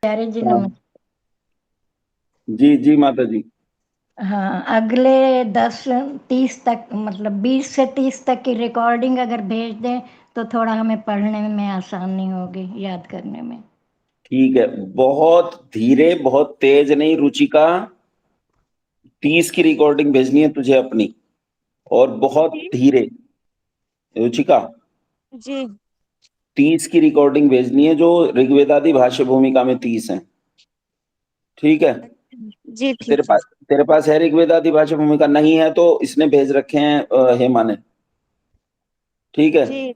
आचार्य जी हाँ नमस्ते। जी जी माता जी। हाँ, अगले 10-30 तक, मतलब 20 से 30 तक की रिकॉर्डिंग अगर भेज दें तो थोड़ा हमें पढ़ने में आसानी होगी, याद करने में। ठीक है, बहुत धीरे बहुत तेज नहीं रुचिका। 30 की रिकॉर्डिंग भेजनी है तुझे अपनी, और बहुत जी धीरे रुचिका। जी 30 की रिकॉर्डिंग भेजनी है, जो ऋग्वेदादि भाष्य भूमिका में 30 है। ठीक है। जी तेरे ठीक है। पास तेरे पास है ऋग्वेदादि भाष्य भूमिका? नहीं है तो इसने भेज रखे हैं हेमा ने। ठीक है। जी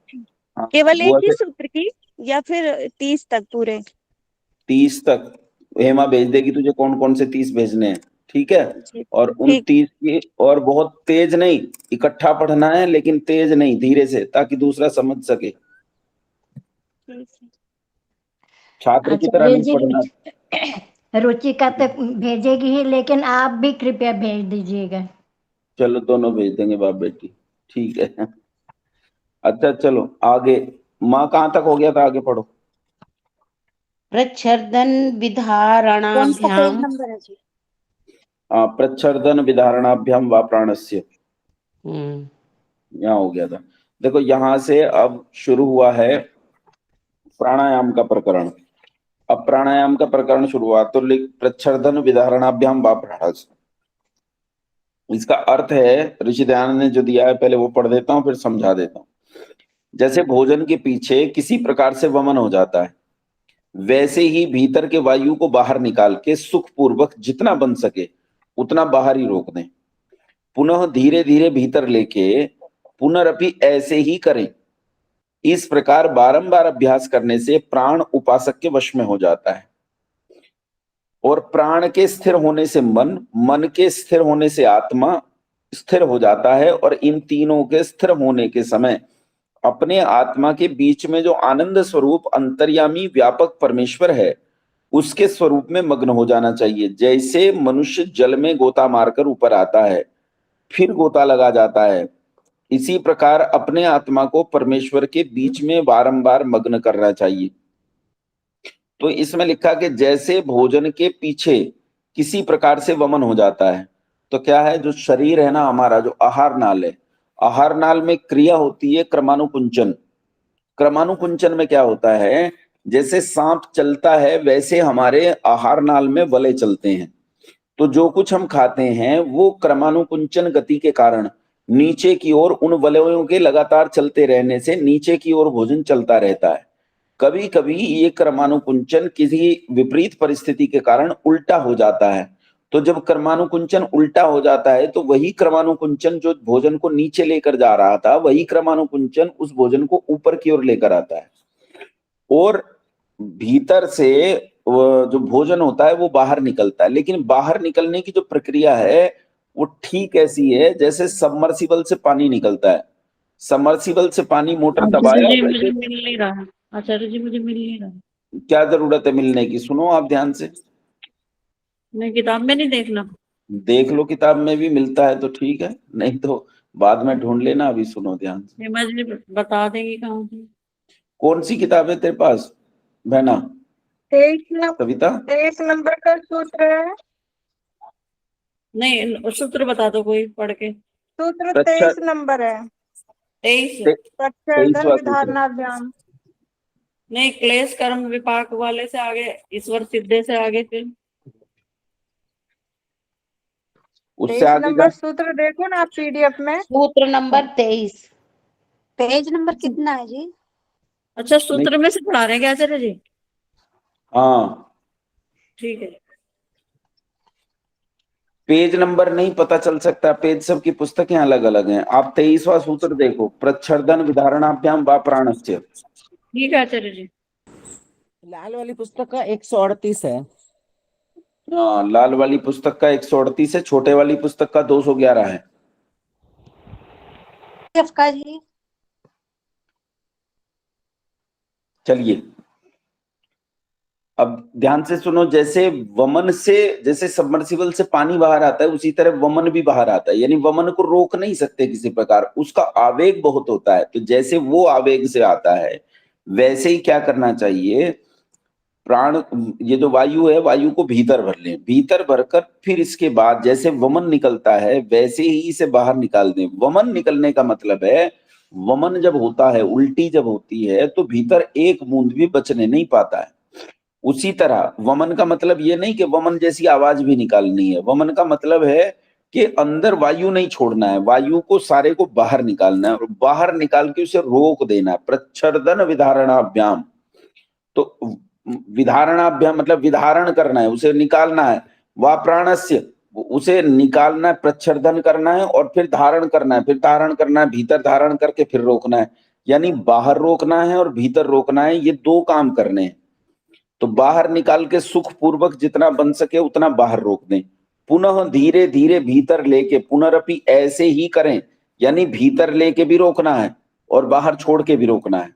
हाँ, केवल एक वो ही ऐसे सूत्र की या फिर 30 तक पूरे? 30 तक हेमा भेज देगी तुझे, कौन कौन से 30 भेजने हैं। ठीक है। जी और उन ठीक। 30 की, और बहुत तेज नहीं, इकट्ठा पढ़ना है लेकिन तेज नहीं, धीरे से, ताकि दूसरा समझ सके। ठीक है। छात्र की तरह आचार्य नहीं जी, पढ़ना। रुचिका तक भेजेगी ही, लेकिन आप भी कृपया भेज दीजिएगा। चलो दोनों भेज देंगे बाप बेटी। ठीक है। अच्छा चलो आगे। माँ कहाँ तक हो गया था, आगे पढ़ो। प्रच्छर्दन कौन सा पेज विधारणाभ्याम। नंबर है जी? प्रच्छर्दन विधारणाभ्याम वा प्राणस्य। हम्म। यहाँ हो गया था। देखो यहां से अब शुरू हुआ है प्राणायाम का प्रकरण। अब प्राणायाम का प्रकरण शुरू हुआ तो लिख प्रच्छर्दन विधारणाभ्याम वा प्राणस्य। इसका अर्थ है, ऋषि दयानंद ने जो दिया है पहले वो पढ़ देता हूँ फिर समझा देता हूँ। जैसे भोजन के पीछे किसी प्रकार से वमन हो जाता है, वैसे ही भीतर के वायु को बाहर निकाल के सुख पूर्वक जितना बन सके उतना बाहर ही रोक दें। पुनः धीरे धीरे भीतर लेके पुनरअपि ऐसे ही करें। इस प्रकार बारंबार अभ्यास करने से प्राण उपासक के वश में हो जाता है, और प्राण के स्थिर होने से मन, मन के स्थिर होने से आत्मा स्थिर हो जाता है, और इन तीनों के स्थिर होने के समय अपने आत्मा के बीच में जो आनंद स्वरूप अंतर्यामी व्यापक परमेश्वर है उसके स्वरूप में मग्न हो जाना चाहिए। जैसे मनुष्य जल में गोता मारकर ऊपर आता है फिर गोता लगा जाता है, इसी प्रकार अपने आत्मा को परमेश्वर के बीच में बारंबार मग्न करना चाहिए। तो इसमें लिखा कि जैसे भोजन के पीछे किसी प्रकार से वमन हो जाता है, तो क्या है, जो शरीर है ना हमारा, जो आहार नाल है, आहार नाल में क्रिया होती है क्रमानुकुंचन। क्रमानुकुंचन में क्या होता है, जैसे सांप चलता है वैसे हमारे आहार नाल में वलय चलते हैं। तो जो कुछ हम खाते हैं वो क्रमानुकुंचन गति के कारण नीचे की ओर उन वलयों के लगातार चलते रहने से नीचे की ओर भोजन चलता रहता है। कभी कभी ये क्रमानुकुंचन किसी विपरीत परिस्थिति के कारण उल्टा हो जाता है। तो जब क्रमानुकुंचन उल्टा हो जाता है तो वही क्रमानुकुंचन जो भोजन को नीचे लेकर जा रहा था, वही क्रमानुकुंचन उस भोजन को ऊपर की ओर लेकर आता है। और भीतर से जो भोजन होता है वो बाहर निकलता है, लेकिन बाहर निकलने की जो प्रक्रिया है वो ठीक ऐसी है जैसे सबमर्सिबल से पानी निकलता है। सबमर्सिबल से पानी मोटर आचार्य दबाया जी मुझे वैसे। मिल नहीं रहा। आचार्य जी मुझे मिल नहीं रहा। क्या जरूरत है मिलने की, सुनो आप ध्यान से। मैं किताब में नहीं देखना। देख लो किताब में भी मिलता है तो ठीक है, नहीं तो बाद में ढूंढ लेना, अभी सुनो ध्यान से। हेमा जी बता देंगी कहाँ से। कौन सी किताब है तेरे पास बहना? कविता? 23 नंबर का सूत्र है। नहीं, सूत्र बता दो कोई पढ़ के। सूत्र अच्छा, 23 नंबर है। 23। प्रच्छर्दन 23वां सूत्र। विधारणाभ्याम। नहीं, क्लेश कर्म विपाक वाले से आगे, ईश्वर सिद्धे से आगे फिर। उससे तेईस आगे जा। नंबर सूत्र देखो ना आप पीडीएफ में। सूत्र नंबर 23। पेज नंबर कितना है जी? अच्छा, नहीं, सूत्र में से पढ़ा रहे हैं क्या आचार्य जी? हाँ, ठीक है। पेज नंबर नहीं पता चल सकता, पेज सबकी पुस्तकें अलग अलग हैं। आप 23वां सूत्र देखो, प्रच्छर्दन विधारणाभ्याम वा प्राणस्य। ठीक है आचार्य जी। लाल वाली पुस्तक का 138 है। हाँ, लाल वाली पुस्तक का 138 है, छोटे वाली पुस्तक का 211 है। का जी। चलिए अब ध्यान से सुनो। जैसे वमन से, जैसे सबमर्सिबल से पानी बाहर आता है उसी तरह वमन भी बाहर आता है, यानी वमन को रोक नहीं सकते किसी प्रकार, उसका आवेग बहुत होता है। तो जैसे वो आवेग से आता है वैसे ही क्या करना चाहिए, प्राण, ये जो वायु है, वायु को भीतर भर लें, भीतर भरकर फिर इसके बाद जैसे वमन निकलता है वैसे ही इसे बाहर निकाल दें। वमन निकलने का मतलब है, वमन जब होता है, उल्टी जब होती है, तो भीतर एक बूंद भी बचने नहीं पाता है। उसी तरह वमन का मतलब ये नहीं कि वमन जैसी आवाज भी निकालनी है। वमन का मतलब है कि अंदर वायु नहीं छोड़ना है, वायु को सारे को बाहर निकालना है, और बाहर निकाल के उसे रोक देना है। प्रच्छर्दन विधारणाभ्याम, तो विधारणाभ्याम मतलब विधारण करना है, उसे निकालना है। वा प्राणस्य, उसे निकालना है, प्रच्छर्दन करना है, और फिर धारण करना है, फिर धारण करना है, भीतर धारण करके फिर रोकना है। यानी बाहर रोकना है और भीतर रोकना है, ये दो काम करने हैं। तो बाहर निकाल के सुख पूर्वक जितना बन सके उतना बाहर रोक दें, पुनः धीरे धीरे भीतर लेके पुनरअपि ऐसे ही करें, यानी भीतर लेके भी रोकना है और बाहर छोड़ के भी रोकना है।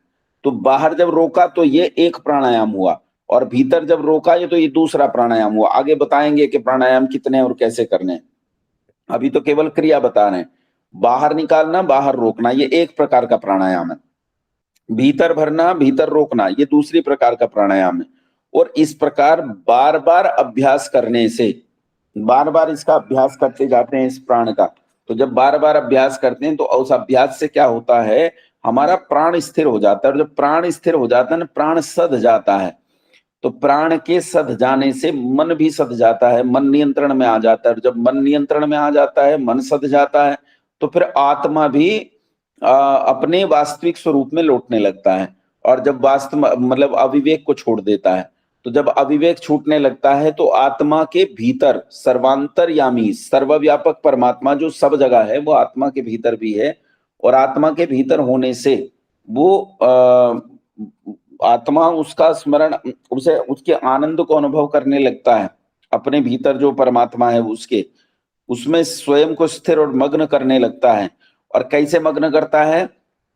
तो बाहर जब रोका तो ये एक प्राणायाम हुआ, और भीतर जब रोका ये तो ये दूसरा प्राणायाम हुआ। आगे बताएंगे कि प्राणायाम कितने और कैसे करने हैं, अभी तो केवल क्रिया बता रहे हैं। बाहर निकालना, बाहर रोकना, ये एक प्रकार का प्राणायाम है। भीतर भरना, भीतर रोकना, ये दूसरी प्रकार का प्राणायाम है। और इस प्रकार बार बार अभ्यास करने से, बार बार इसका अभ्यास करते जाते हैं इस प्राण का, तो जब बार बार अभ्यास करते हैं तो उस अभ्यास से क्या होता है, हमारा प्राण स्थिर हो जाता है। और जब प्राण स्थिर हो जाता है ना, प्राण सध जाता है, तो प्राण के सध जाने से मन भी सध जाता है, मन नियंत्रण में आ जाता है। और जब मन नियंत्रण में आ जाता है, मन सध जाता है, तो फिर आत्मा भी अपने वास्तविक स्वरूप में लौटने लगता है। और जब वास्तव मतलब अविवेक को छोड़ देता है, तो जब अविवेक छूटने लगता है तो आत्मा के भीतर सर्वांतरयामी सर्वव्यापक परमात्मा जो सब जगह है, वो आत्मा के भीतर भी है। और आत्मा के भीतर होने से वो आत्मा उसका स्मरण, उसे उसके आनंद को अनुभव करने लगता है। अपने भीतर जो परमात्मा है उसके, उसमें स्वयं को स्थिर और मग्न करने लगता है। और कैसे मग्न करता है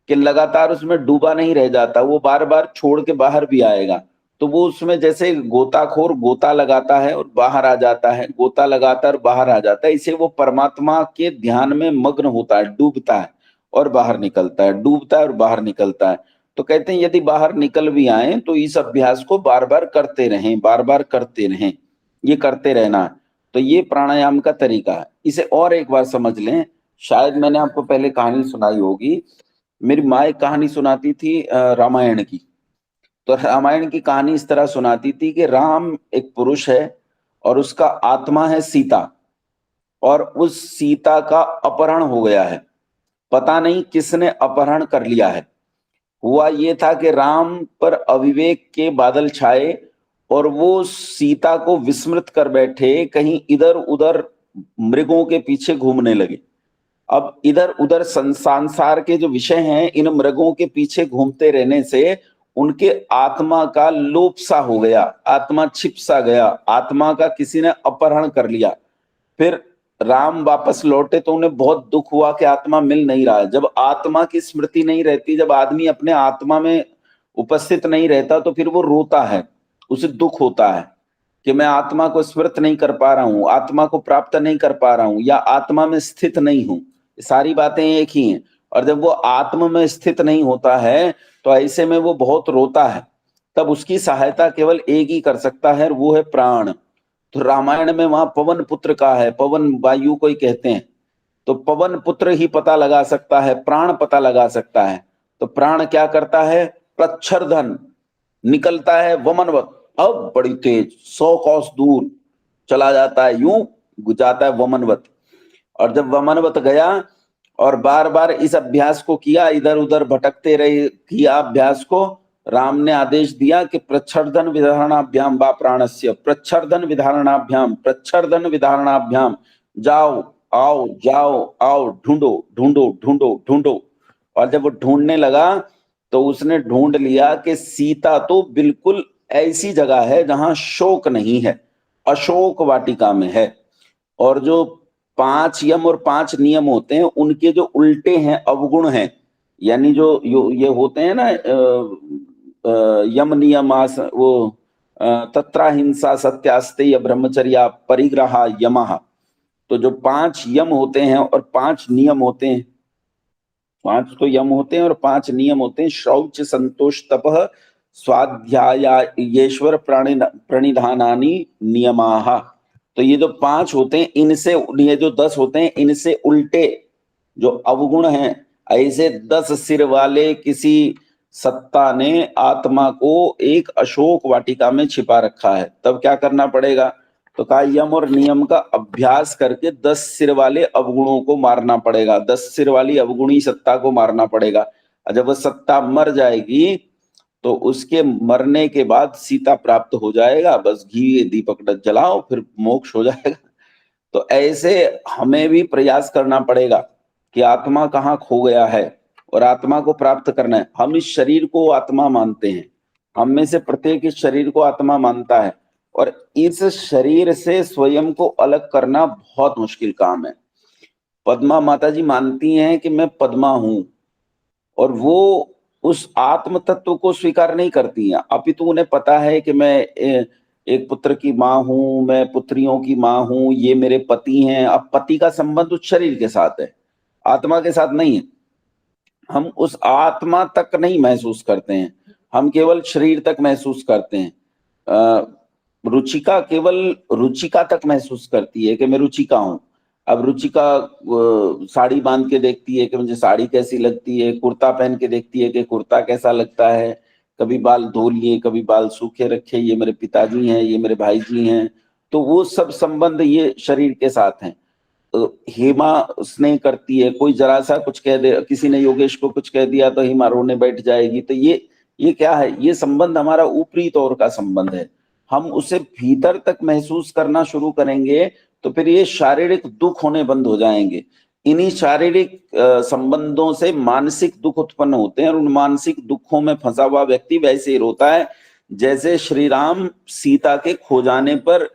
कि लगातार उसमें डूबा नहीं रह जाता, वो बार बार छोड़ के बाहर भी आएगा। तो वो उसमें जैसे गोताखोर गोता लगाता है और बाहर आ जाता है, गोता लगाता है और बाहर आ जाता है, इसे वो परमात्मा के ध्यान में मग्न होता है, डूबता है और बाहर निकलता है, डूबता है और बाहर निकलता है। तो कहते हैं यदि बाहर निकल भी आए तो इस अभ्यास को बार बार करते रहें, बार बार करते रहें, ये करते रहना। तो ये प्राणायाम का तरीका है। इसे और एक बार समझ लें। शायद मैंने आपको पहले कहानी सुनाई होगी, मेरी माँ एक कहानी सुनाती थी रामायण की। तो रामायण की कहानी इस तरह सुनाती थी कि राम एक पुरुष है और उसका आत्मा है सीता, और उस सीता का अपहरण हो गया है। पता नहीं किसने अपहरण कर लिया है। हुआ ये था कि राम पर अविवेक के बादल छाए और वो सीता को विस्मृत कर बैठे, कहीं इधर उधर मृगों के पीछे घूमने लगे। अब इधर उधर संसार के जो विषय हैं, इन मृगों के पीछे घूमते रहने से उनके आत्मा का लोप सा हो गया, आत्मा छिप सा गया, आत्मा का किसी ने अपहरण कर लिया। फिर राम वापस लौटे तो उन्हें बहुत दुख हुआ कि आत्मा मिल नहीं रहा है। जब आत्मा की स्मृति नहीं रहती, जब आदमी अपने आत्मा में उपस्थित नहीं रहता, तो फिर वो रोता है, उसे दुख होता है कि मैं आत्मा को स्मृत नहीं कर पा रहा हूं, आत्मा को प्राप्त नहीं कर पा रहा हूं, या आत्मा में स्थित नहीं हूं। सारी बातें एक ही हैं। और जब वो आत्मा में स्थित नहीं होता है तो ऐसे में वो बहुत रोता है। तब उसकी सहायता केवल एक ही कर सकता है, वो है प्राण। तो रामायण में वहां पवन पुत्र का है, पवन वायु को ही कहते हैं। तो पवन पुत्र ही पता लगा सकता है, प्राण पता लगा सकता है। तो प्राण क्या करता है, प्रच्छर्दन निकलता है वमनवत, अब बड़ी तेज 100 कोस दूर चला जाता है, यूं जाता है वमनवत। और जब वमनवत गया और बार बार इस अभ्यास को किया, इधर उधर भटकते रहे, किया अभ्यास को, राम ने आदेश दिया कि प्रच्छर्दन विधारणाभ्याम वा प्राणस्य, प्रच्छर्दन विधारणाभ्याम, प्रच्छर्दन विधारणाभ्याम, जाओ आओ जाओ आओ, ढूंढो ढूंढो ढूंढो ढूंढो। और जब वो ढूंढने लगा तो उसने ढूंढ लिया कि सीता तो बिल्कुल ऐसी जगह है जहां शोक नहीं है, अशोक वाटिका में है। और जो 5 यम और 5 नियम होते हैं, उनके जो उल्टे हैं, अवगुण हैं, यानी जो ये होते हैं ना, यम नियम वो तत्रा हिंसा सत्यास्तेय ब्रह्मचर्या परिग्रहा यमः। तो जो 5 यम होते हैं और 5 नियम होते हैं, 5 तो यम होते हैं और 5 नियम होते हैं, शौच संतोष तपः स्वाध्यायेश्वर प्रणिधानानि नियमाः। तो ये जो 5 होते हैं, इनसे, ये जो 10 होते हैं, इनसे उल्टे जो अवगुण हैं, ऐसे 10 सिर वाले किसी सत्ता ने आत्मा को एक अशोक वाटिका में छिपा रखा है। तब क्या करना पड़ेगा? तो कहा यम और नियम का अभ्यास करके 10 सिर वाले अवगुणों को मारना पड़ेगा, 10 सिर वाली अवगुणी सत्ता को मारना पड़ेगा। जब वह सत्ता मर जाएगी तो उसके मरने के बाद सीता प्राप्त हो जाएगा, बस घी दीपक जलाओ, फिर मोक्ष हो जाएगा। तो ऐसे हमें भी प्रयास करना पड़ेगा कि आत्मा कहाँ खो गया है और आत्मा को प्राप्त करना है। हम इस शरीर को आत्मा मानते हैं, हम में से प्रत्येक इस शरीर को आत्मा मानता है, और इस शरीर से स्वयं को अलग करना बहुत मुश्किल काम है। पद्मा माता जी मानती हैं कि मैं पद्मा हूं, और वो उस आत्म तत्व को स्वीकार नहीं करती हैं, अपितु उन्हें पता है कि मैं एक पुत्र की माँ हूं, मैं पुत्रियों की माँ हूं, ये मेरे पति हैं। अब पति का संबंध उस शरीर के साथ है, आत्मा के साथ नहीं है। हम उस आत्मा तक नहीं महसूस करते हैं, हम केवल शरीर तक महसूस करते हैं। रुचिका केवल रुचिका तक महसूस करती है कि मैं रुचिका हूं। अब रुचिका साड़ी बांध के देखती है कि मुझे साड़ी कैसी लगती है, कुर्ता पहन के देखती है कि कुर्ता कैसा लगता है, कभी बाल धो लिए, कभी बाल सूखे रखे, ये मेरे पिताजी हैं, ये मेरे भाई जी हैं। तो वो सब संबंध ये शरीर के साथ हैं। हेमा स्नेह करती है, कोई जरा सा कुछ कह दे, किसी ने योगेश को कुछ कह दिया तो हेमा रोने बैठ जाएगी। तो ये क्या है? ये संबंध हमारा ऊपरी तौर का संबंध है। हम उसे भीतर तक महसूस करना शुरू करेंगे तो फिर ये शारीरिक दुख होने बंद हो जाएंगे। इन्हीं शारीरिक संबंधों से मानसिक दुख उत्पन्न होते हैं, और उन मानसिक दुखों में फंसा हुआ व्यक्ति वैसे ही रोता है जैसे श्री राम सीता के खो जाने पर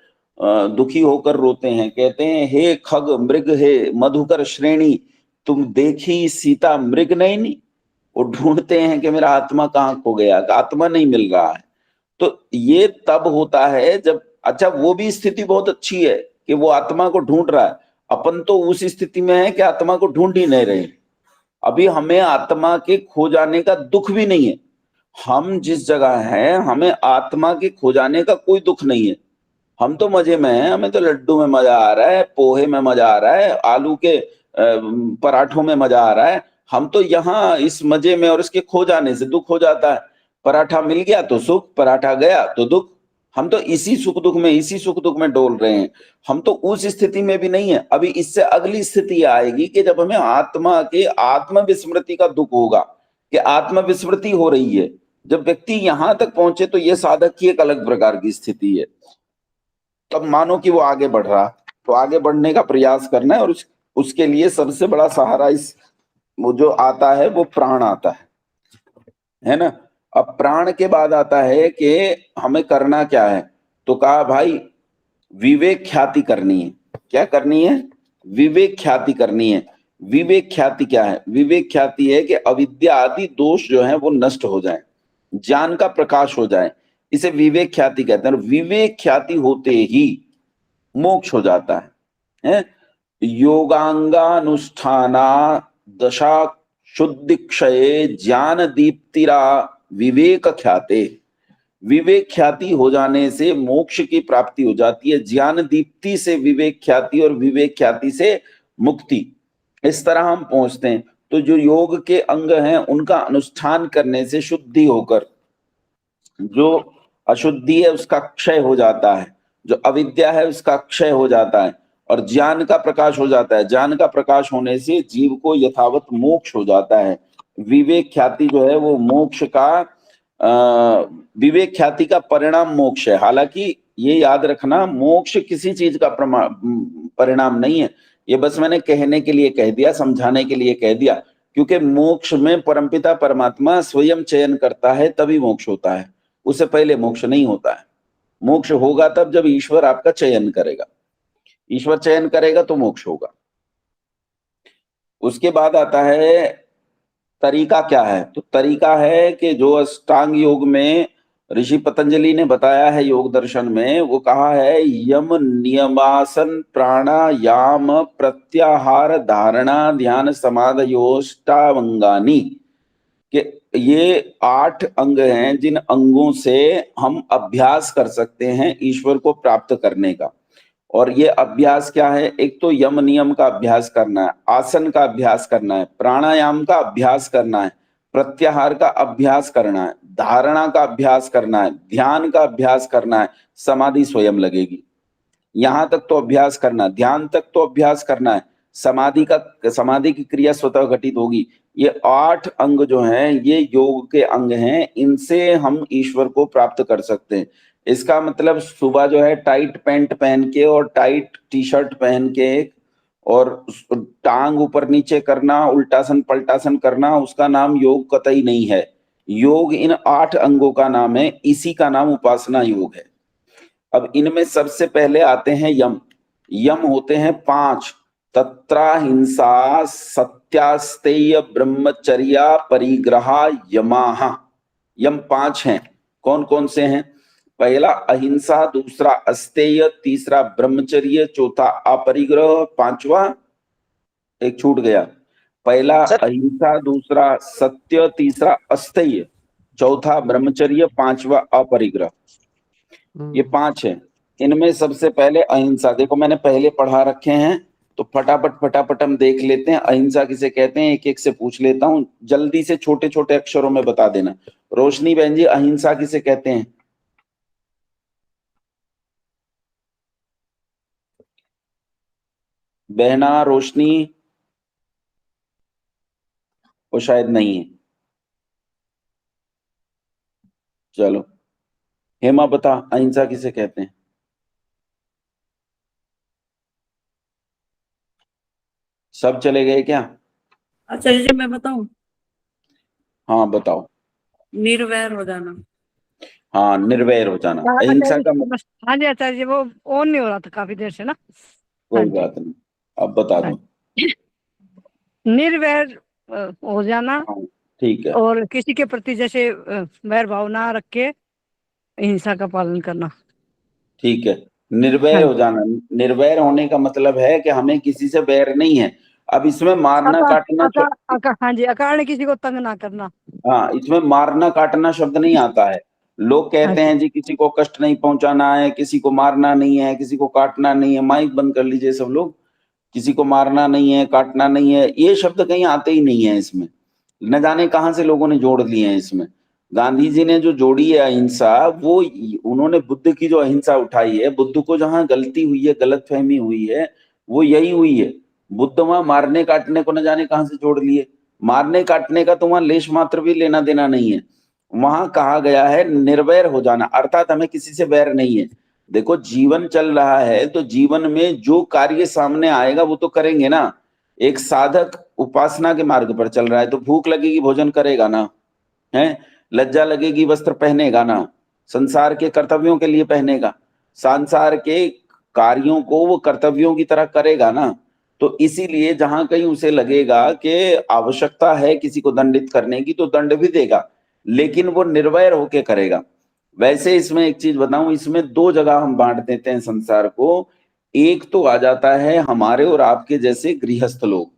दुखी होकर रोते हैं। कहते हैं, हे खग मृग हे मधुकर श्रेणी, तुम देखी सीता मृग नयनी। वो ढूंढते हैं कि मेरा आत्मा कहाँ खो गया, आत्मा नहीं मिल रहा है। तो ये तब होता है जब, अच्छा वो भी स्थिति बहुत अच्छी है कि वो आत्मा को ढूंढ रहा है। अपन तो उस स्थिति में है कि आत्मा को ढूंढ ही नहीं रहे। अभी हमें आत्मा के खो जाने का दुख भी नहीं है। हम जिस जगह हैं, हमें आत्मा के खो जाने का कोई दुख नहीं है। हम तो मजे में हैं, हमें तो लड्डू में मजा आ रहा है, पोहे में मजा आ रहा है, आलू के पराठों में मजा आ रहा है। हम तो यहाँ इस मजे में, और इसके खो जाने से दुख हो जाता है। पराठा मिल गया तो सुख, पराठा गया तो दुख। हम तो इसी सुख दुख में डोल रहे हैं। हम तो उस स्थिति में भी नहीं है। अभी इससे अगली स्थिति आएगी कि जब हमें आत्मा के आत्म विस्मृति का दुख होगा, कि आत्म विस्मृति हो रही है। जब व्यक्ति यहां तक पहुंचे तो ये साधक की एक अलग प्रकार की स्थिति है। तब मानो कि वो आगे बढ़ रहा, तो आगे बढ़ने का प्रयास करना है, और उसके लिए सबसे बड़ा सहारा वो जो आता है वो प्राण आता है ना। अब प्राण के बाद आता है कि हमें करना क्या है। तो कहा भाई विवेक ख्याति करनी है। क्या करनी है? विवेक ख्याति करनी है। विवेक ख्याति क्या है? विवेक ख्याति है कि अविद्या आदि दोष जो है वो नष्ट हो जाए, ज्ञान का प्रकाश हो जाए, इसे विवेक ख्याति कहते हैं। विवेक ख्याति होते ही मोक्ष हो जाता है। योगांगानुष्ठाना दशा शुद्धिक्षये ज्ञान दीप्तिरा विवेक ख्याते। विवेक ख्याति हो जाने से मोक्ष की प्राप्ति हो जाती है। ज्ञान दीप्ति से विवेक ख्याति, और विवेक ख्याति से मुक्ति। इस तरह हम पहुंचते हैं। तो जो योग के अंग हैं उनका अनुष्ठान करने से शुद्धि होकर जो अशुद्धि है उसका क्षय हो जाता है, जो अविद्या है उसका क्षय हो जाता है, और ज्ञान का प्रकाश हो जाता है। ज्ञान का प्रकाश होने से जीव को यथावत मोक्ष हो जाता है। विवेक ख्याति जो है वो मोक्ष का विवेक ख्याति का परिणाम मोक्ष है। हालांकि ये याद रखना, मोक्ष किसी चीज का परिणाम नहीं है। ये बस मैंने कहने के लिए कह दिया, समझाने के लिए कह दिया, क्योंकि मोक्ष में परमपिता परमात्मा स्वयं चयन करता है तभी मोक्ष होता है, उससे पहले मोक्ष नहीं होता है। मोक्ष होगा तब जब ईश्वर आपका चयन करेगा। ईश्वर चयन करेगा तो मोक्ष होगा। उसके बाद आता है तरीका क्या है। तो तरीका है कि जो अष्टांग योग में ऋषि पतंजलि ने बताया है, योग दर्शन में वो कहा है, यम नियमासन प्राणायाम प्रत्याहार धारणा ध्यान समाधयोष्टावंगानी, कि ये 8 अंग हैं जिन अंगों से हम अभ्यास कर सकते हैं ईश्वर को प्राप्त करने का। और ये अभ्यास क्या है? एक तो यम नियम का अभ्यास करना है, आसन का अभ्यास करना है, प्राणायाम का अभ्यास करना है, प्रत्याहार का अभ्यास करना है, धारणा का अभ्यास करना है, ध्यान का अभ्यास करना है, समाधि स्वयं लगेगी। यहां तक तो अभ्यास करना, ध्यान तक तो अभ्यास करना है, समाधि की क्रिया स्वतः घटित होगी। ये 8 अंग जो हैं ये योग के अंग हैं, इनसे हम ईश्वर को प्राप्त कर सकते हैं। इसका मतलब सुबह जो है टाइट पैंट पहन के और टाइट टी शर्ट पहन के और टांग ऊपर नीचे करना, उल्टासन पलटासन करना, उसका नाम योग कतई नहीं है। योग इन 8 अंगों का नाम है, इसी का नाम उपासना योग है। अब इनमें सबसे पहले आते हैं यम। यम होते हैं 5, तत्राहिंसा सत्यास्तेय ब्रह्मचर्या परिग्रहा यमाः। यम 5 हैं। कौन कौन से हैं? पहला अहिंसा, दूसरा अस्तेय, तीसरा ब्रह्मचर्य, चौथा अपरिग्रह, पांचवा एक छूट गया। पहला अहिंसा, दूसरा सत्य, तीसरा अस्तेय, चौथा ब्रह्मचर्य, पांचवा अपरिग्रह। ये 5 है। इनमें सबसे पहले अहिंसा, देखो मैंने पहले पढ़ा रखे हैं तो फटाफट हम देख लेते हैं। अहिंसा किसे कहते हैं एक एक से पूछ लेता हूं, जल्दी से छोटे छोटे अक्षरों में बता देना। रोशनी बहन जी, अहिंसा किसे कहते हैं? बहना रोशनी, वो शायद नहीं है। चलो हेमा बता, अहिंसा किसे कहते हैं? सब चले गए क्या? आचार्य जी मैं बताऊं? हाँ बताओ। निर्वैर हो जाना। हाँ, निर्वैर हो जाना। अहिंसा का हाँ जी आचार्य जी, वो ऑन नहीं हो रहा था काफी देर से ना। कोई बात नहीं, अब बता दो। निर्वैर हो जाना। हाँ, ठीक है। और किसी के प्रति जैसे वैर भाव ना रख के हिंसा का पालन करना। ठीक है, निर्वैर हो जाना। निर्वैर होने का मतलब है कि हमें किसी से बैर नहीं है। अब इसमें मारना काटना हाँ जी, अकारण किसी को तंग ना करना। हाँ, इसमें मारना काटना शब्द नहीं आता है। लोग कहते हैं जी किसी को कष्ट नहीं पहुंचाना है, किसी को मारना नहीं है, किसी को काटना नहीं है। माइक बंद कर लीजिए सब लोग। किसी को मारना नहीं है, काटना नहीं है, ये शब्द कहीं आते ही नहीं है इसमें। न जाने कहां से लोगों ने जोड़ लिए हैं इसमें। गांधी जी ने जो जोड़ी है अहिंसा, वो उन्होंने बुद्ध की जो अहिंसा उठाई है, बुद्ध को जहां गलती हुई है, गलतफहमी हुई है, वो यही हुई है। बुद्ध वहां मारने काटने को न जाने कहां से जोड़ लिए। मारने काटने का तो वहां लेश मात्र भी लेना देना नहीं है। वहां कहा गया है निर्वैर हो जाना, अर्थात हमें किसी से वैर नहीं है। देखो जीवन चल रहा है तो जीवन में जो कार्य सामने आएगा वो तो करेंगे ना। एक साधक उपासना के मार्ग पर चल रहा है तो भूख लगेगी भोजन करेगा ना, है? लज्जा लगेगी वस्त्र पहनेगा ना, संसार के कर्तव्यों के लिए पहनेगा, संसार के कार्यों को वो कर्तव्यों की तरह करेगा ना। तो इसीलिए जहां कहीं उसे लगेगा कि आवश्यकता है किसी को दंडित करने की तो दंड भी देगा, लेकिन वो निर्वैर होके करेगा। वैसे इसमें एक चीज बताऊं, इसमें 2 जगह हम बांट देते हैं संसार को। एक तो आ जाता है हमारे और आपके जैसे गृहस्थ लोग।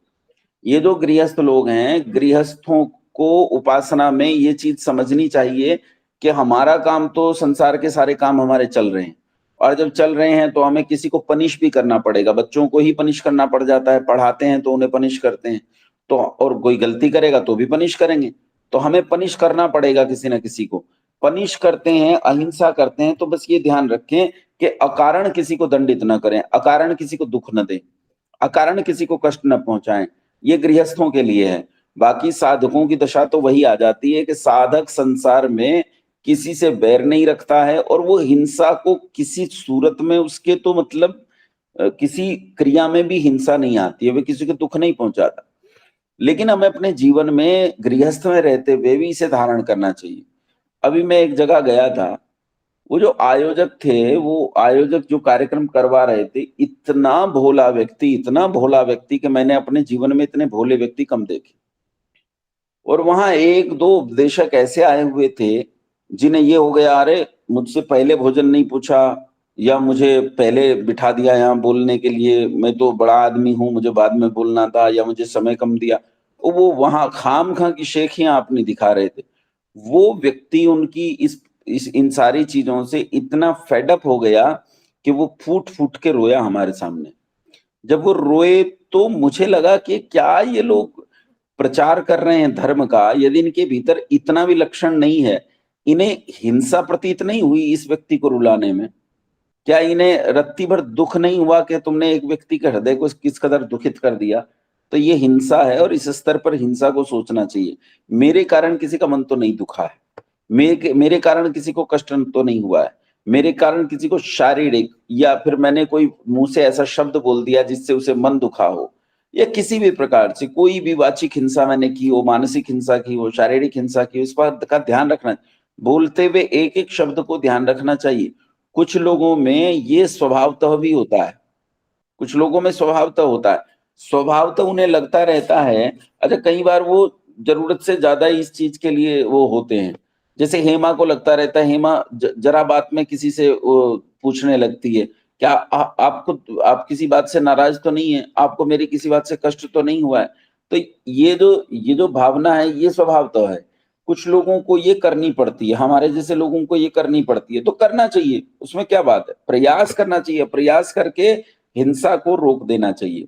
ये जो गृहस्थ लोग हैं, गृहस्थों को उपासना में ये चीज समझनी चाहिए कि हमारा काम तो संसार के सारे काम हमारे चल रहे हैं, और जब चल रहे हैं तो हमें किसी को पनिश भी करना पड़ेगा। बच्चों को ही पनिश करना पड़ जाता है, पढ़ाते हैं तो उन्हें पनिश करते हैं, तो और कोई गलती करेगा तो भी पनिश करेंगे, तो हमें पनिश करना पड़ेगा किसी ना किसी को। पनिश करते हैं, अहिंसा करते हैं, तो बस ये ध्यान रखें कि अकारण किसी को दंडित न करें, अकारण किसी को दुख न दें, अकारण किसी को कष्ट न पहुंचाएं। ये गृहस्थों के लिए है। बाकी साधकों की दशा तो वही आ जाती है कि साधक संसार में किसी से बैर नहीं रखता है, और वो हिंसा को किसी सूरत में उसके तो मतलब किसी क्रिया में भी हिंसा नहीं आती है, वे किसी को दुख नहीं पहुंचाता। लेकिन हमें अपने जीवन में गृहस्थ में रहते हुए भी इसे धारण करना चाहिए। अभी मैं एक जगह गया था, वो जो आयोजक थे, वो आयोजक जो कार्यक्रम करवा रहे थे, इतना भोला व्यक्ति कि मैंने अपने जीवन में इतने भोले व्यक्ति कम देखे। और वहां 1-2 उपदेशक ऐसे आए हुए थे जिन्हें ये हो गया, अरे मुझसे पहले भोजन नहीं पूछा, या मुझे पहले बिठा दिया यहाँ बोलने के लिए, मैं तो बड़ा आदमी हूं, मुझे बाद में बोलना था, या मुझे समय कम दिया। वो वहां खामखा की शेखियां आप नहीं दिखा रहे थे। वो व्यक्ति उनकी इन सारी चीजों से इतना फेडअप हो गया कि वो फूट फूट के रोया हमारे सामने। जब वो रोए तो मुझे लगा कि क्या ये लोग प्रचार कर रहे हैं धर्म का, यदि इनके भीतर इतना भी लक्षण नहीं है, इन्हें हिंसा प्रतीत नहीं हुई इस व्यक्ति को रुलाने में? क्या इन्हें रत्ती भर दुख नहीं हुआ कि तुमने एक व्यक्ति के हृदय को किस कदर दुखित कर दिया? तो ये हिंसा है और इस स्तर पर हिंसा को सोचना चाहिए। मेरे कारण किसी का मन तो नहीं दुखा है, मेरे कारण किसी को कष्ट तो नहीं हुआ है, मेरे कारण किसी को शारीरिक या फिर मैंने कोई मुंह से ऐसा शब्द बोल दिया जिससे उसे मन दुखा हो, या किसी भी प्रकार से कोई भी वाचिक हिंसा मैंने की हो, मानसिक हिंसा की हो, शारीरिक हिंसा की हो, इस बात का ध्यान रखना, बोलते हुए एक एक शब्द को ध्यान रखना चाहिए। कुछ लोगों में ये स्वभावतः भी होता है, कुछ लोगों में स्वभावतः होता है, स्वभावतः उन्हें लगता रहता है। अच्छा, कई बार वो जरूरत से ज्यादा इस चीज के लिए वो होते हैं। जैसे हेमा को लगता रहता है, हेमा जरा बात में किसी से पूछने लगती है, क्या आपको आप किसी बात से नाराज तो नहीं है, आपको मेरी किसी बात से कष्ट तो नहीं हुआ है? तो ये जो भावना है ये स्वभावतः है। कुछ लोगों को ये करनी पड़ती है, हमारे जैसे लोगों को ये करनी पड़ती है, तो करना चाहिए, उसमें क्या बात है, प्रयास करना चाहिए, प्रयास करके हिंसा को रोक देना चाहिए।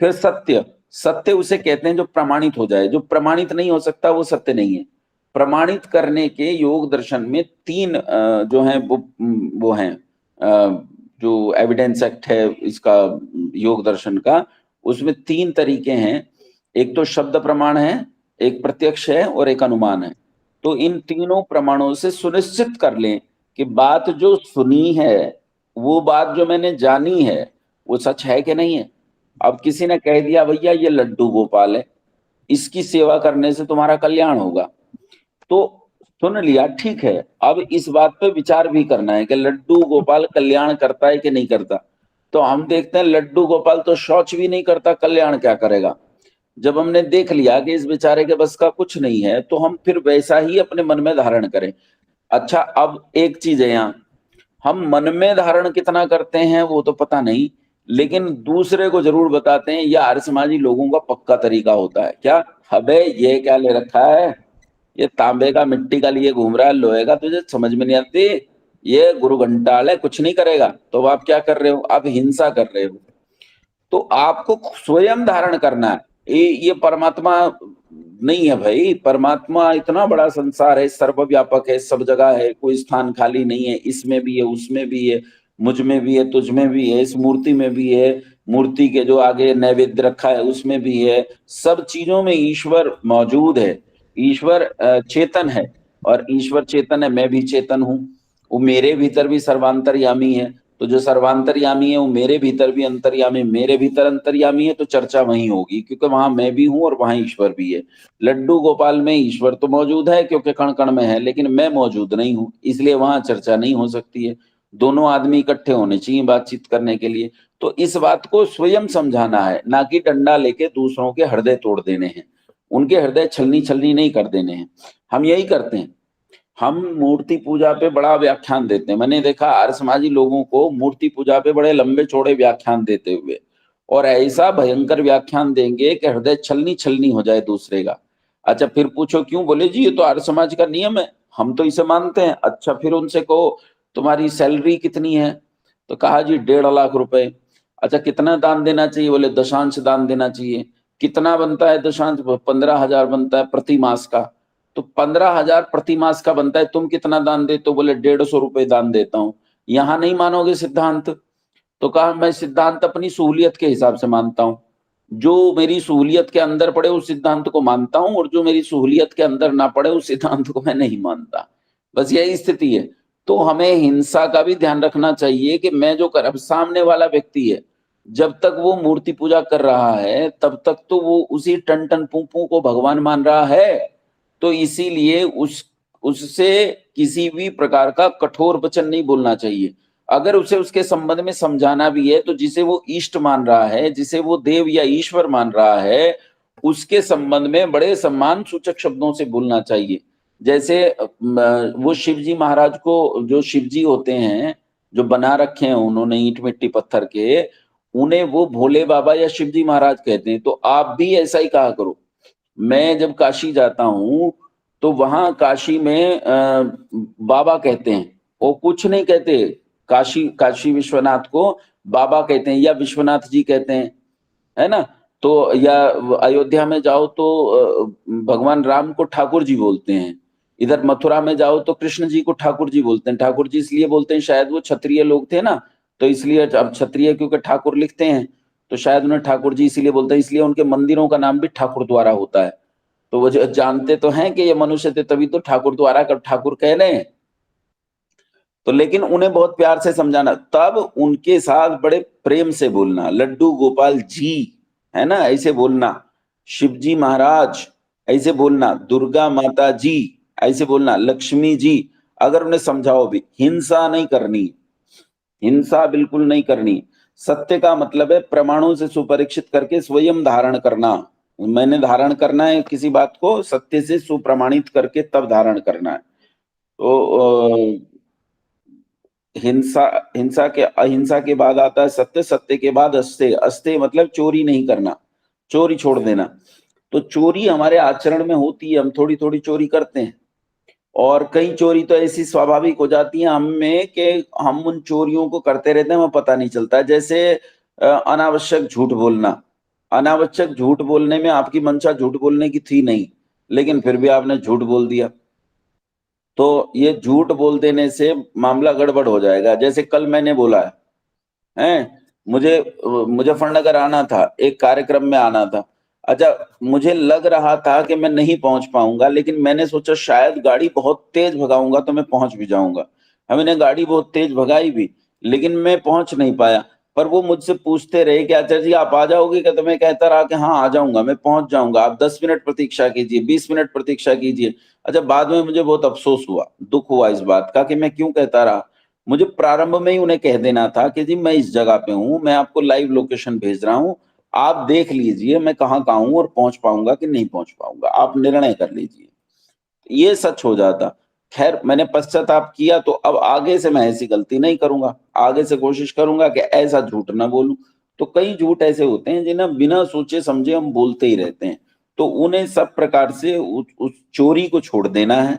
फिर सत्य, सत्य उसे कहते हैं जो प्रमाणित हो जाए। जो प्रमाणित नहीं हो सकता वो सत्य नहीं है। प्रमाणित करने के योग दर्शन में तीन जो है वो हैं, जो एविडेंस एक्ट है इसका योग दर्शन का, उसमें तीन तरीके हैं। एक तो शब्द प्रमाण है, एक प्रत्यक्ष है और एक अनुमान है। तो इन तीनों प्रमाणों से सुनिश्चित कर लें कि बात जो सुनी है, वो बात जो मैंने जानी है, वो सच है कि नहीं है। अब किसी ने कह दिया भैया ये लड्डू गोपाल है, इसकी सेवा करने से तुम्हारा कल्याण होगा, तो सुन लिया, ठीक है। अब इस बात पे विचार भी करना है कि लड्डू गोपाल कल्याण करता है कि नहीं करता। तो हम देखते हैं लड्डू गोपाल तो शौच भी नहीं करता, कल्याण क्या करेगा। जब हमने देख लिया कि इस बेचारे के बस का कुछ नहीं है, तो हम फिर वैसा ही अपने मन में धारण करें। अच्छा, अब एक चीज है यहाँ, हम मन में धारण कितना करते हैं वो तो पता नहीं, लेकिन दूसरे को जरूर बताते हैं। यह आर्य समाजी लोगों का पक्का तरीका होता है। क्या, अबे ये क्या ले रखा है, ये तांबे का मिट्टी का लिए घूम रहा है, लोहे का तुझे समझ में नहीं आती, ये गुरु घंटाल है, कुछ नहीं करेगा। तो आप क्या कर रहे हो, आप हिंसा कर रहे हो। तो आपको स्वयं धारण करना है। ये परमात्मा नहीं है भाई, परमात्मा इतना बड़ा संसार है, सर्वव्यापक है, सब जगह है, कोई स्थान खाली नहीं है। इसमें भी है, उसमें भी है, मुझ में भी है, तुझ में भी है, इस मूर्ति में भी है, मूर्ति के जो आगे नैवेद्य रखा है उसमें भी है। सब चीजों में ईश्वर मौजूद है। ईश्वर चेतन है और ईश्वर चेतन है, मैं भी चेतन हूं। वो मेरे भीतर भी सर्वांतर्यामी है, तो जो सर्वांतर्यामी है वो मेरे भीतर भी अंतर्यामी, मेरे भीतर अंतर्यामी है, तो चर्चा वहीं होगी, क्योंकि वहां मैं भी हूं और वहां ईश्वर भी है। लड्डू गोपाल में ईश्वर तो मौजूद है क्योंकि कण कण में है, लेकिन मैं मौजूद नहीं हूं, इसलिए वहां चर्चा नहीं हो सकती है। दोनों आदमी इकट्ठे होने चाहिए बातचीत करने के लिए। तो इस बात को स्वयं समझाना है, ना कि डंडा लेके दूसरों के हृदय तोड़ देने हैं, उनके हृदय छलनी छलनी नहीं कर देने हैं। हम यही करते हैं, हम मूर्ति पूजा पे बड़ा व्याख्यान देते हैं। मैंने देखा आर्य समाजी लोगों को मूर्ति पूजा पे बड़े लंबे चौड़े व्याख्यान देते हुए, और ऐसा भयंकर व्याख्यान देंगे कि हृदय छलनी छलनी हो जाए दूसरे का। अच्छा, फिर पूछो क्यों, बोले जी ये तो आर्य समाज का नियम है, हम तो इसे मानते हैं। अच्छा, फिर उनसे कहो तुम्हारी सैलरी कितनी है, तो कहा जी 1.5 लाख रुपए। अच्छा, कितना दान देना चाहिए, बोले दशांश दान देना चाहिए। कितना बनता है दशांश, 15,000 बनता है प्रति मास का। तो 15,000 प्रति मास का बनता है, तुम कितना दान देते हो, बोले 150 रुपए दान देता हूं। यहां नहीं मानोगे सिद्धांत, तो कहा मैं सिद्धांत अपनी सहूलियत के हिसाब से मानता हूं, जो मेरी सहूलियत के अंदर पड़े उस सिद्धांत को मानता हूं, और जो मेरी सहूलियत के अंदर ना पड़े उस सिद्धांत को मैं नहीं मानता। बस यही स्थिति है। तो हमें हिंसा का भी ध्यान रखना चाहिए कि मैं जो कर, अब सामने वाला व्यक्ति है, जब तक वो मूर्ति पूजा कर रहा है तब तक तो वो उसी टन टन पू पू को भगवान मान रहा है। तो इसीलिए उससे किसी भी प्रकार का कठोर वचन नहीं बोलना चाहिए। अगर उसे उसके संबंध में समझाना भी है, तो जिसे वो इष्ट मान रहा है, जिसे वो देव या ईश्वर मान रहा है, उसके संबंध में बड़े सम्मान सूचक शब्दों से बोलना चाहिए। जैसे वो शिवजी महाराज को, जो शिवजी होते हैं जो बना रखे हैं उन्होंने ईंट मिट्टी पत्थर के, उन्हें वो भोले बाबा या शिवजी महाराज कहते हैं। तो आप भी ऐसा ही कहा करो, मैं जब काशी जाता हूँ तो वहां काशी में बाबा कहते हैं, वो कुछ नहीं कहते, काशी विश्वनाथ को बाबा कहते हैं या विश्वनाथ जी कहते हैं, है ना। तो या अयोध्या में जाओ तो भगवान राम को ठाकुर जी बोलते हैं, इधर मथुरा में जाओ तो कृष्ण जी को ठाकुर जी बोलते हैं। ठाकुर जी इसलिए बोलते हैं, शायद वो क्षत्रिय लोग थे ना, तो इसलिए अब क्षत्रिय क्योंकि ठाकुर लिखते हैं तो शायद उन्हें ठाकुर जी इसीलिए बोलते हैं, इसलिए उनके मंदिरों का नाम भी ठाकुर द्वारा होता है। तो वो जानते तो हैं कि ये मनुष्य थे, तभी तो ठाकुर द्वारा कर ठाकुर कह रहे हैं। तो लेकिन उन्हें बहुत प्यार से समझाना, तब उनके साथ बड़े प्रेम से बोलना, लड्डू गोपाल जी, है ना, ऐसे बोलना, शिवजी महाराज ऐसे बोलना, दुर्गा माता जी ऐसे बोलना, लक्ष्मी जी। अगर उन्हें समझाओ भी, हिंसा नहीं करनी, हिंसा बिल्कुल नहीं करनी। सत्य का मतलब है प्रमाणों से सुपरीक्षित करके स्वयं धारण करना। मैंने धारण करना है किसी बात को, सत्य से सुप्रमाणित करके तब धारण करना है। तो हिंसा के अहिंसा के बाद आता है सत्य, सत्य के बाद अस्ते, अस्ते मतलब चोरी नहीं करना, चोरी छोड़ देना। तो चोरी हमारे आचरण में होती है, हम थोड़ी थोड़ी चोरी करते हैं, और कई चोरी तो ऐसी स्वाभाविक हो जाती है हम में कि हम उन चोरियों को करते रहते हैं, हमें पता नहीं चलता। जैसे अनावश्यक झूठ बोलना, अनावश्यक झूठ बोलने में आपकी मंशा झूठ बोलने की थी नहीं, लेकिन फिर भी आपने झूठ बोल दिया, तो ये झूठ बोल देने से मामला गड़बड़ हो जाएगा। जैसे कल मैंने बोला है मुझे मुजफ्फरनगर आना था, एक कार्यक्रम में आना था। अच्छा, मुझे लग रहा था कि मैं नहीं पहुंच पाऊंगा, लेकिन मैंने सोचा शायद गाड़ी बहुत तेज भगाऊंगा तो मैं पहुंच भी जाऊंगा। मैंने गाड़ी बहुत तेज भगाई भी, लेकिन मैं पहुंच नहीं पाया। पर वो मुझसे पूछते रहे कि आचार्य जी आप आ जाओगे क्या, तो मैं कहता रहा कि हाँ आ जाऊंगा, मैं पहुंच जाऊंगा, आप 10 मिनट प्रतीक्षा कीजिए, 20 मिनट प्रतीक्षा कीजिए। अच्छा, बाद में मुझे बहुत अफसोस हुआ, दुख हुआ इस बात का कि मैं क्यों कहता रहा। मुझे प्रारंभ में ही उन्हें कह देना था कि जी मैं इस जगह पे हूँ, मैं आपको लाइव लोकेशन भेज रहा हूँ, आप देख लीजिए मैं कहाँ हूँ और पहुंच पाऊंगा कि नहीं पहुंच पाऊंगा, आप निर्णय कर लीजिए। ये सच हो जाता। खैर मैंने पश्चाताप किया, तो अब आगे से मैं ऐसी गलती नहीं करूंगा, आगे से कोशिश करूंगा कि ऐसा झूठ ना बोलूं। तो कई झूठ ऐसे होते हैं जिन्हें बिना सोचे समझे हम बोलते ही रहते हैं, तो उन्हें सब प्रकार से उस चोरी को छोड़ देना है।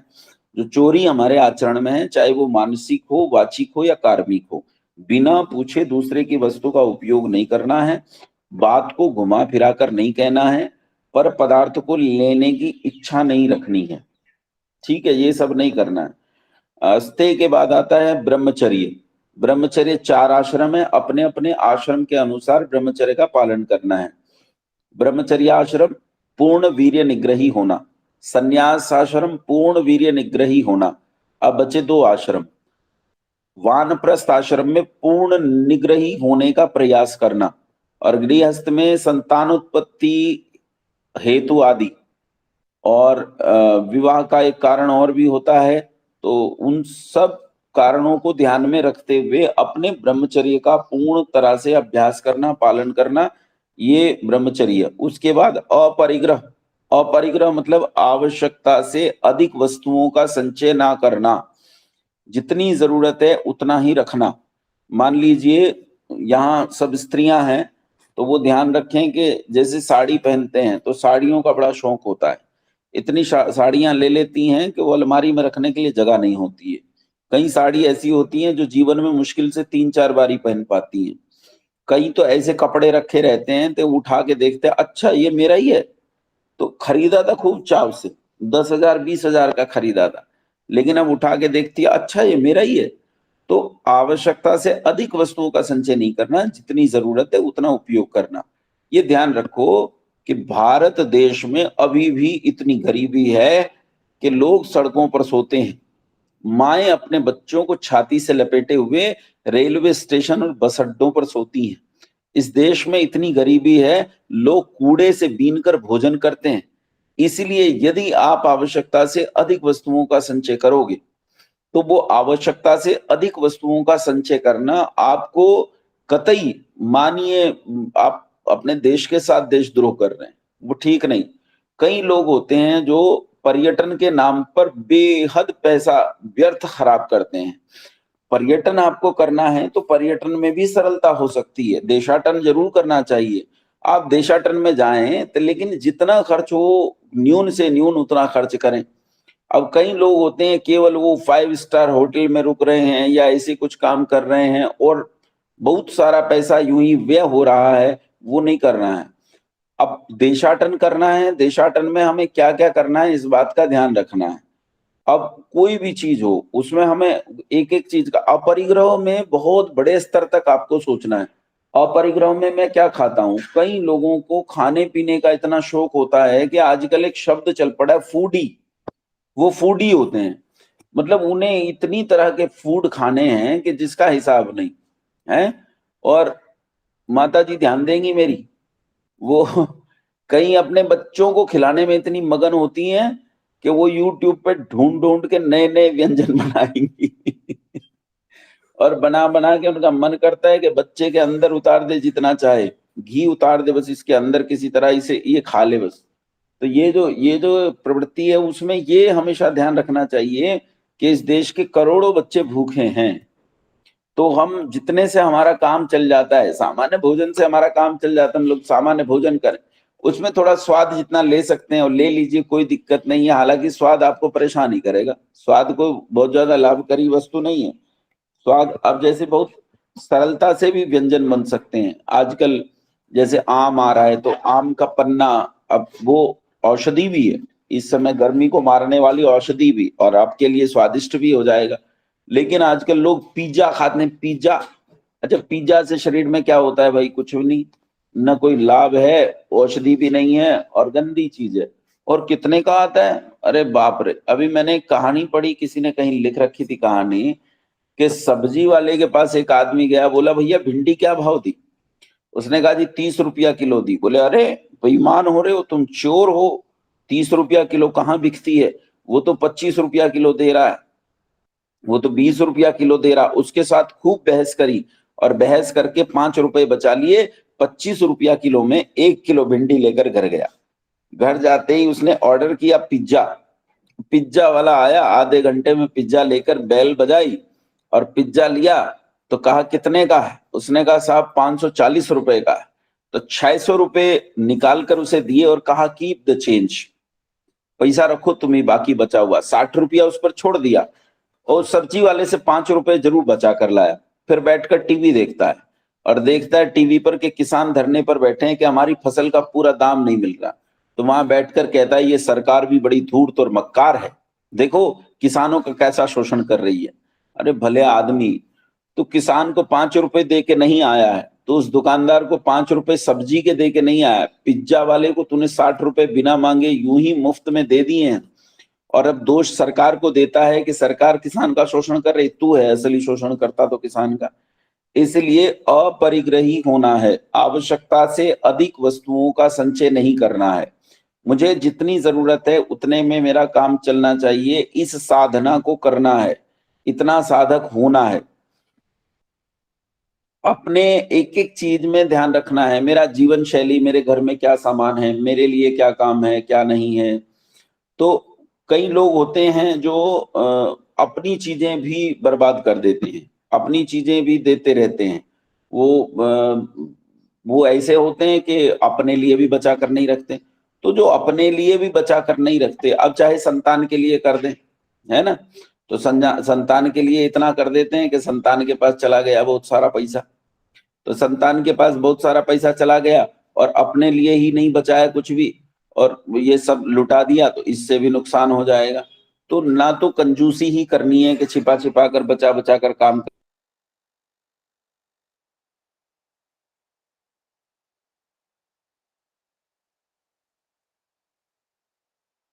जो चोरी हमारे आचरण में है, चाहे वो मानसिक हो, वाचिक हो या कार्मिक हो, बिना पूछे दूसरे की वस्तु का उपयोग नहीं करना है, बात को घुमा फिरा कर नहीं कहना है, पर पदार्थ को लेने की इच्छा नहीं रखनी है, ठीक है, ये सब नहीं करना है। अस्ते के बाद आता है ब्रह्मचर्य। ब्रह्मचर्य 4 आश्रम है, अपने अपने आश्रम के अनुसार ब्रह्मचर्य का पालन करना है। ब्रह्मचर्य आश्रम पूर्ण वीर्य निग्रही होना, संन्यास आश्रम पूर्ण वीर्य निग्रही होना। अब बचे 2 आश्रम। वानप्रस्थ आश्रम में पूर्ण निग्रही होने का प्रयास करना, और गृहस्थ में संतानोत्पत्ति हेतु आदि, और विवाह का एक कारण और भी होता है, तो उन सब कारणों को ध्यान में रखते हुए अपने ब्रह्मचर्य का पूर्ण तरह से अभ्यास करना, पालन करना, ये ब्रह्मचर्य। उसके बाद अपरिग्रह। अपरिग्रह मतलब आवश्यकता से अधिक वस्तुओं का संचय ना करना, जितनी जरूरत है उतना ही रखना। मान लीजिए यहाँ सब स्त्रियां हैं, तो वो ध्यान रखें कि जैसे साड़ी पहनते हैं तो साड़ियों का बड़ा शौक होता है, इतनी साड़ियां ले लेती हैं कि वो अलमारी में रखने के लिए जगह नहीं होती है। कई साड़ी ऐसी होती हैं जो जीवन में मुश्किल से 3-4 बारी पहन पाती हैं। कई तो ऐसे कपड़े रखे रहते हैं तो उठा के देखते हैं, अच्छा ये मेरा ही है, तो खरीदा था खूब चाव से, 10,000 20,000 का खरीदा था, लेकिन अब उठा के देखती है अच्छा ये मेरा ही है। तो आवश्यकता से अधिक वस्तुओं का संचय नहीं करना, जितनी जरूरत है उतना उपयोग करना। ये ध्यान रखो कि भारत देश में अभी भी इतनी गरीबी है कि लोग सड़कों पर सोते हैं, माएं अपने बच्चों को छाती से लपेटे हुए रेलवे स्टेशन और बस अड्डों पर सोती हैं। इस देश में इतनी गरीबी है, लोग कूड़े से बीनकर भोजन करते हैं। इसलिए यदि आप आवश्यकता से अधिक वस्तुओं का संचय करोगे, तो वो आवश्यकता से अधिक वस्तुओं का संचय करना आपको कतई, मानिए आप अपने देश के साथ देशद्रोह कर रहे हैं, वो ठीक नहीं। कई लोग होते हैं जो पर्यटन के नाम पर बेहद पैसा व्यर्थ खराब करते हैं। पर्यटन आपको करना है तो पर्यटन में भी सरलता हो सकती है, देशाटन जरूर करना चाहिए। आप देशाटन में जाएं तो लेकिन जितना खर्च हो न्यून से न्यून उतना खर्च करें। अब कई लोग होते हैं केवल वो 5 स्टार होटल में रुक रहे हैं या ऐसे कुछ काम कर रहे हैं और बहुत सारा पैसा यूं ही व्यय हो रहा है, वो नहीं करना है। अब देशाटन करना है, देशाटन में हमें क्या क्या करना है इस बात का ध्यान रखना है। अब कोई भी चीज हो उसमें हमें एक एक चीज का, अपरिग्रह में बहुत बड़े स्तर तक आपको सोचना है। अपरिग्रह में मैं क्या खाता हूँ, कई लोगों को खाने पीने का इतना शौक होता है कि आजकल एक शब्द चल पड़ा है फूडी, वो फूडी होते हैं, मतलब उन्हें इतनी तरह के फूड खाने हैं कि जिसका हिसाब नहीं है। और माता जी ध्यान देंगी मेरी, वो कई अपने बच्चों को खिलाने में इतनी मगन होती हैं कि वो YouTube पे ढूंढ ढूंढ के नए नए व्यंजन बनाएंगी और बना बना के उनका मन करता है कि बच्चे के अंदर उतार दे जितना चाहे, घी उतार दे बस इसके अंदर किसी तरह इसे ये खा ले बस। तो ये जो प्रवृत्ति है उसमें ये हमेशा ध्यान रखना चाहिए कि इस देश के करोड़ों बच्चे भूखे हैं, तो हम जितने से हमारा काम चल जाता है, सामान्य भोजन से हमारा काम चल जाता है, हम लोग सामान्य भोजन करें, उसमें थोड़ा स्वाद जितना ले सकते हैं और ले लीजिए, कोई दिक्कत नहीं है। हालांकि स्वाद आपको परेशान ही करेगा, स्वाद को बहुत ज्यादा लाभकारी वस्तु नहीं है स्वाद। अब जैसे बहुत सरलता से भी व्यंजन बन सकते हैं आजकल, जैसे आम आ रहा है तो आम का पन्ना, अब वो औषधि भी है, इस समय गर्मी को मारने वाली औषधि भी, और आपके लिए स्वादिष्ट भी हो जाएगा। लेकिन आजकल लोग पिज्जा खाते हैं, पिज्जा, अच्छा पिज्जा से शरीर में क्या होता है भाई, कुछ भी नहीं, न कोई लाभ है, औषधि भी नहीं है और गंदी चीज है। और कितने का आता है, अरे बाप रे। अभी मैंने एक कहानी पढ़ी, किसी ने कहीं लिख रखी थी कहानी कि सब्जी वाले के पास एक आदमी गया, बोला भैया भिंडी क्या भाव दी, उसने कहा जी 30 रुपया किलो दी। बोले अरे बेईमान हो रहे हो तुम, चोर हो, 30 रुपया किलो कहाँ बिकती है, वो तो 25 रुपया किलो दे रहा है, वो तो 20 रुपया किलो दे रहा। उसके साथ खूब बहस करी और बहस करके 5 रुपए बचा लिए, 25 रुपया किलो में 1 किलो भिंडी लेकर घर गया। घर जाते ही उसने ऑर्डर किया पिज्जा, पिज्जा वाला आया, आधे घंटे में पिज्जा लेकर बेल बजाई और पिज्जा लिया तो कहा कितने का है, उसने कहा साहब 540 रुपए का है। तो 600 रुपए निकाल कर उसे दिए और कहा कीप द चेंज, पैसा रखो तुम्हें बाकी बचा हुआ। 60 रुपया उस पर छोड़ दिया और सब्जी वाले से 5 रुपए जरूर बचा कर लाया। फिर बैठकर टीवी देखता है और देखता है टीवी पर के किसान धरने पर बैठे हैं कि हमारी फसल का पूरा दाम नहीं मिल रहा। तो वहां बैठकर कहता है ये सरकार भी बड़ी धूर्त और मक्कार है, देखो किसानों का कैसा शोषण कर रही है। अरे भले आदमी, तो किसान को 5 रुपए दे के नहीं आया है, तो उस दुकानदार को 5 रुपए सब्जी के दे के नहीं आया, पिज्जा वाले को तूने 60 रुपए बिना मांगे यूं ही मुफ्त में दे दिए हैं। और अब दोष सरकार को देता है कि सरकार किसान का शोषण कर रही, तू है असली शोषण करता तो किसान का। इसलिए अपरिग्रही होना है, आवश्यकता से अधिक वस्तुओं का संचय नहीं करना है। मुझे जितनी जरूरत है उतने में मेरा काम चलना चाहिए, इस साधना को करना है, इतना साधक होना है। अपने एक एक चीज में ध्यान रखना है, मेरा जीवन शैली, मेरे घर में क्या सामान है, मेरे लिए क्या काम है क्या नहीं है। तो कई लोग होते हैं जो अपनी चीजें भी बर्बाद कर देते हैं, अपनी चीजें भी देते रहते हैं। वो ऐसे होते हैं कि अपने लिए भी बचा कर नहीं रखते। तो जो अपने लिए भी बचा कर नहीं रखते, अब चाहे संतान के लिए कर दें, है ना, तो संतान के लिए इतना कर देते हैं कि संतान के पास चला गया बहुत सारा पैसा, तो संतान के पास बहुत सारा पैसा चला गया और अपने लिए ही नहीं बचाया कुछ भी, और ये सब लुटा दिया, तो इससे भी नुकसान हो जाएगा। तो ना तो कंजूसी ही करनी है कि छिपा छिपा कर बचा बचा कर काम